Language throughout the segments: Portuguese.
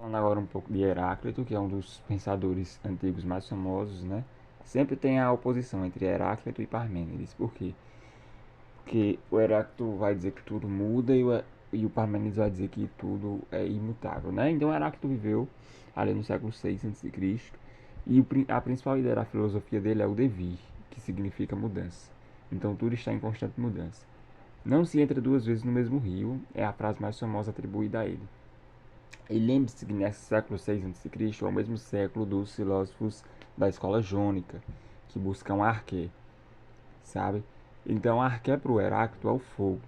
Falando agora um pouco de Heráclito, que é um dos pensadores antigos mais famosos, né? Sempre tem a oposição entre Heráclito e Parmênides. Por quê? Porque o Heráclito vai dizer que tudo muda e o Parmênides vai dizer que tudo é imutável, né? Então Heráclito viveu ali no século 6 a.C. e a principal ideia da filosofia dele é o devir, que significa mudança. Então tudo está em constante mudança. Não se entra duas vezes no mesmo rio é a frase mais famosa atribuída a ele. E lembre-se que nesse século 6 a.C. é o mesmo século dos filósofos da escola jônica, que buscam a arqué, sabe? Então a arqué para o Heráclito é o fogo,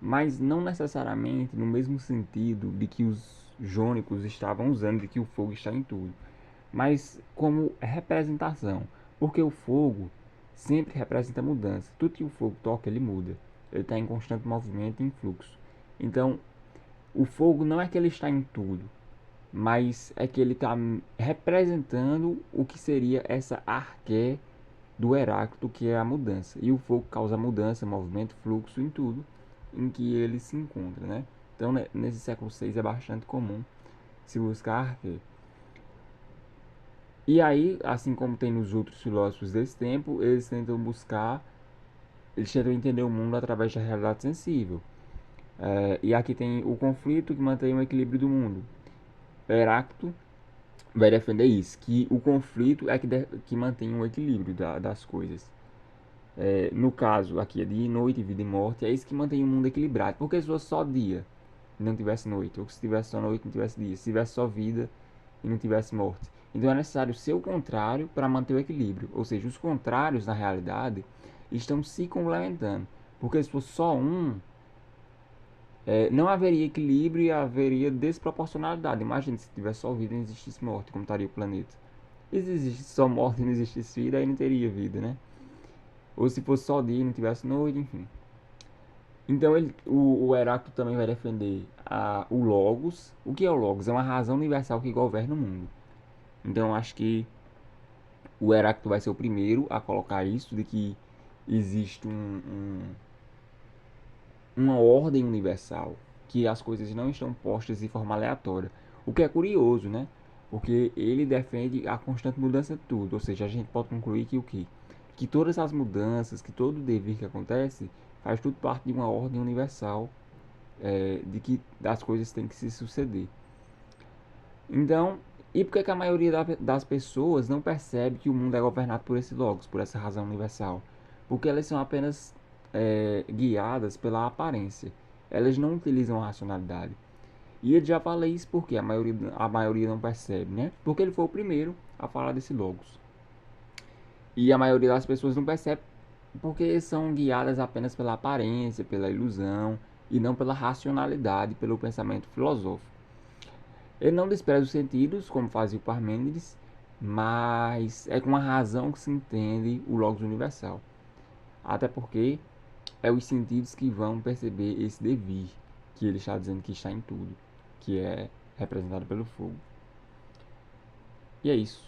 mas não necessariamente no mesmo sentido de que os jônicos estavam usando, de que o fogo está em tudo, mas como representação, porque o fogo sempre representa mudança. Tudo que o fogo toca, ele muda. Ele está em constante movimento e em fluxo. Então, o fogo não é que ele está em tudo, mas é que ele está representando o que seria essa arqué do Heráclito, que é a mudança. E o fogo causa mudança, movimento, fluxo em tudo em que ele se encontra, né? Então, nesse século 6 é bastante comum se buscar arqué. E aí, assim como tem nos outros filósofos desse tempo, eles tentam entender o mundo através da realidade sensível. E aqui tem o conflito que mantém o equilíbrio do mundo. Heráclito vai defender isso, que o conflito é que mantém o equilíbrio das coisas. No caso aqui é dia e noite, vida e morte, é isso que mantém o mundo equilibrado. Porque se fosse só dia e não tivesse noite, ou se tivesse só noite e não tivesse dia, se tivesse só vida e não tivesse morte. Então é necessário ser o contrário para manter o equilíbrio. Ou seja, os contrários na realidade estão se complementando. Porque se fosse só um, não haveria equilíbrio e haveria desproporcionalidade. Imagina se tivesse só vida e não existisse morte, como estaria o planeta. E se existisse só morte e não existisse vida, aí não teria vida, né? Ou se fosse só dia e não tivesse noite, enfim. Então o Heráclito também vai defender o Logos. O que é o Logos? É uma razão universal que governa o mundo. Então acho que o Heráclito vai ser o primeiro a colocar isso, de que existe uma ordem universal, que as coisas não estão postas de forma aleatória. O que é curioso, né? Porque ele defende a constante mudança de tudo. Ou seja, a gente pode concluir que o quê? Que todas as mudanças, que todo o devir que acontece, faz tudo parte de uma ordem universal, de que as coisas têm que se suceder. Então, e por que a maioria das pessoas não percebe que o mundo é governado por esse logos, por essa razão universal? Porque elas são apenas guiadas pela aparência. Elas não utilizam a racionalidade. E eu já falei isso porque a maioria não percebe, né? Porque ele foi o primeiro a falar desse logos. E a maioria das pessoas não percebe porque são guiadas apenas pela aparência, pela ilusão e não pela racionalidade, pelo pensamento filosófico. Ele não despreza os sentidos, como fazia o Parmênides, mas é com a razão que se entende o Logos universal. Até porque é os sentidos que vão perceber esse devir que ele está dizendo que está em tudo, que é representado pelo fogo. E é isso.